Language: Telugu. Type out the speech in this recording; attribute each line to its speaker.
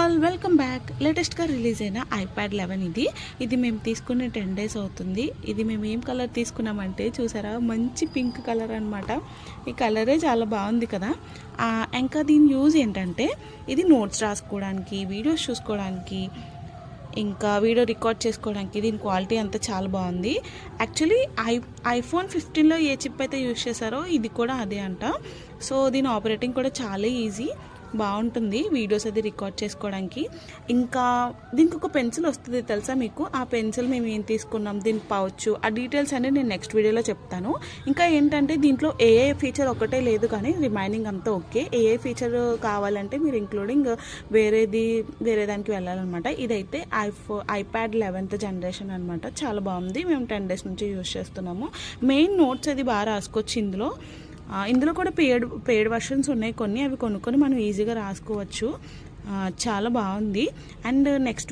Speaker 1: All welcome back. లేటెస్ట్గా రిలీజ్ అయిన iPad 11 ఇది మేము తీసుకునే 10 days అవుతుంది. ఇది మేము ఏం కలర్ తీసుకున్నామంటే చూసారా, మంచి పింక్ కలర్ అనమాట. ఈ కలరే చాలా బాగుంది కదా. ఇంకా దీని యూజ్ ఏంటంటే ఇది నోట్స్ రాసుకోవడానికి, వీడియోస్ చూసుకోవడానికి, ఇంకా వీడియో రికార్డ్ చేసుకోవడానికి దీని క్వాలిటీ అంతా చాలా బాగుంది. యాక్చువల్లీ iPhone 15లో ఏ చిప్ అయితే యూజ్ చేశారో ఇది కూడా అదే అంట. సో దీని ఆపరేటింగ్ కూడా చాలా ఈజీ, బాగుంటుంది వీడియోస్ అది రికార్డ్ చేసుకోవడానికి. ఇంకా దీనికి ఒక పెన్సిల్ వస్తుంది తెలుసా మీకు. ఆ పెన్సిల్ మేము ఏం తీసుకున్నాం, దీని పౌచ్, ఆ డీటెయిల్స్ అనేది నేను నెక్స్ట్ వీడియోలో చెప్తాను. ఇంకా ఏంటంటే దీంట్లో ఏ ఫీచర్ ఒకటే లేదు, కానీ రిమైనింగ్ అంతా ఓకే. ఏ ఫీచర్ కావాలంటే మీరు ఇంక్లూడింగ్ వేరే దానికి వెళ్ళాలన్నమాట. ఇదైతే iPad 11th జనరేషన్ అనమాట. చాలా బాగుంది. మేము 10 days నుంచి యూజ్ చేస్తున్నాము. మెయిన్ నోట్స్ అది బాగా రాసుకోవచ్చు. ఇందులో కూడా పెయిడ్ వర్షన్స్ ఉన్నాయి కొన్ని, అవి కొనుక్కొని మనం ఈజీగా రాసుకోవచ్చు. చాలా బాగుంది. And next